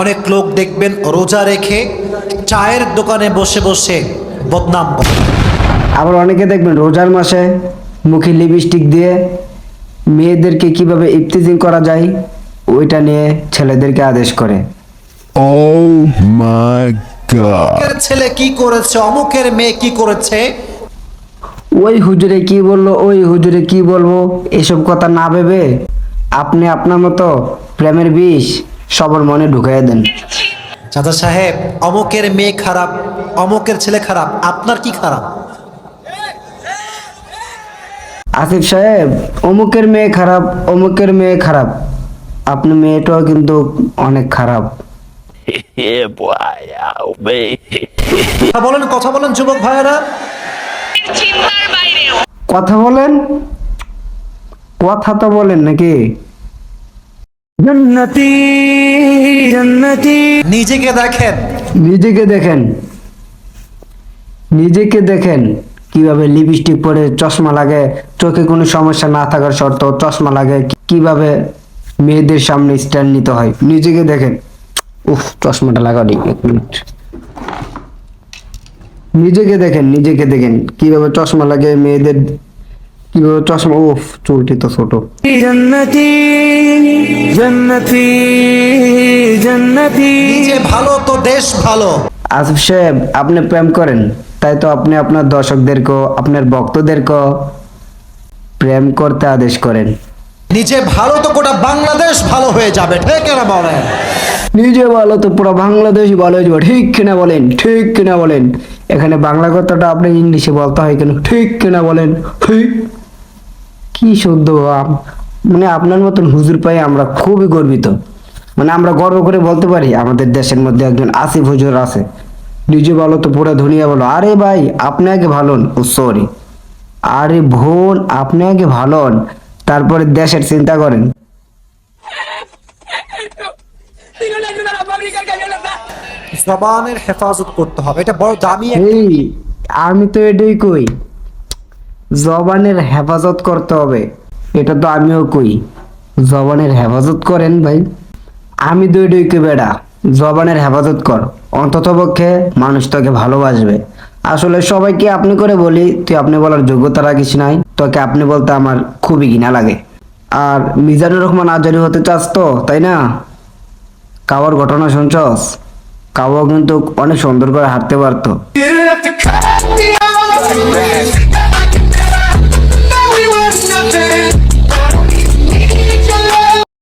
অনেক লোক দেখবেন রোজা রেখে চায়ের দোকানে বসে বসে বদনাম করে। আবার অনেকে দেখবেন রোজার মাসে মুখে লিপস্টিক দিয়ে মেয়েদেরকে কিভাবে ইফতিজিং করা যায় ওইটা নিয়ে ছেলেদেরকে আদেশ করে। Oh my god. অমুকের ছেলে কি করেছে, অমুকের মেয়ে কি করেছে, ওই হুজুরে কি বললো, ওই হুজুরে কি বলবো, এসব কথা না ভেবে আপনি আপনার মতো প্রেমের বিষ সবার মনে ঢুকাইয়া দেন। চাচা সাহেব অমুকের মেয়ে খারাপ, অমুকের ছেলে খারাপ, আপনার কি খারাপ? আসিফ সাহেব অমুকের মেয়ে খারাপ, অমুকের মেয়ে খারাপ, আপনার মেয়েটাও কিন্তু অনেক খারাপ। Yeah, boy. Oh, man. কথা বলেন যুবক ভাইয়েরা। কথা বলেন, কথা তো বলেন নাকি? জান্নাতি জান্নাতি। নিজেকে দেখেন, নিজেকে দেখেন, নিজেকে দেখেন কিভাবে লিপস্টিক পরে চশমা লাগে, চোখে কোনো সমস্যা না থাকার শর্তেও চশমা লাগে, কিভাবে মেয়েদের সামনে স্ট্যান্ড নিতে হয় নিজেকে দেখেন। উফ, চশমাটা লাগাও নি, এক মিনিট। নিজেকে দেখেন, নিজেকে দেখেন কিভাবে চশমা লাগে মেয়েদের, কিভাবে চশমা, উফ চুলটি তো ছোট। জান্নাতি জান্নাতি জান্নাতি। নিজে ভালো তো দেশ ভালো। আসিফ সাহেব আপনি প্রেম করেন, তাই তো আপনি আপনার দর্শকদেরকেও আপনার ভক্তদেরকেও প্রেম করতে আদেশ করেন। নিজে ভালো তো গোটা বাংলাদেশ ভালো হয়ে যাবে, ঠিক না বলেন? নিজে ভালো তো পুরো বাংলাদেশ ভালো হয়ে যাবে, ঠিক কিনা বলেন, ঠিক কিনা বলেন? এখানে বাংলা কথাটা আপনি ইংলিশে বলতে হয় কেন, ঠিক কিনা বলেন? ঠিক। কি শুদ্ধ মানে আপনার মতন হুজুর পাই আমরা খুবই গর্বিত। মানে আমরা গর্ব করে বলতে পারি আমাদের দেশের মধ্যে একজন আসিফ হুজুর আছে। নিজে ভালো তো পুরো দুনিয়া ভালো। আরে ভাই আপনি আগে ভালো হন, ও সরি, আরে বোন আপনি আগে ভালো হন, তারপরে দেশের চিন্তা করেন। জবানের হেফাজত করতে হবে, এটা বড় দামি এই আমি তো এটাই কই, জবানের হেফাজত করতে হবে, এটা তো আমিও কই, জবানের হেফাজত করেন ভাই। আমি তো এটাই কই বেটা, জবানের হেফাজত কর, অন্তত পক্ষে মানুষ তোকে ভালোবাসবে। আসলে সবাইকে আপনি করে বলি, তুই আপনি বলার যোগ্যতা রাখিস নাই, তোকে আপনি বলতে আমার খুবই ঘৃণা লাগে। আর মিজানুর রহমান আজারি হতে চাস তো, তাই না? কাওয়ার ঘটনা শুনছস? কাওয়া কিন্তু অনেক সুন্দর করে হাঁটতে পারতো।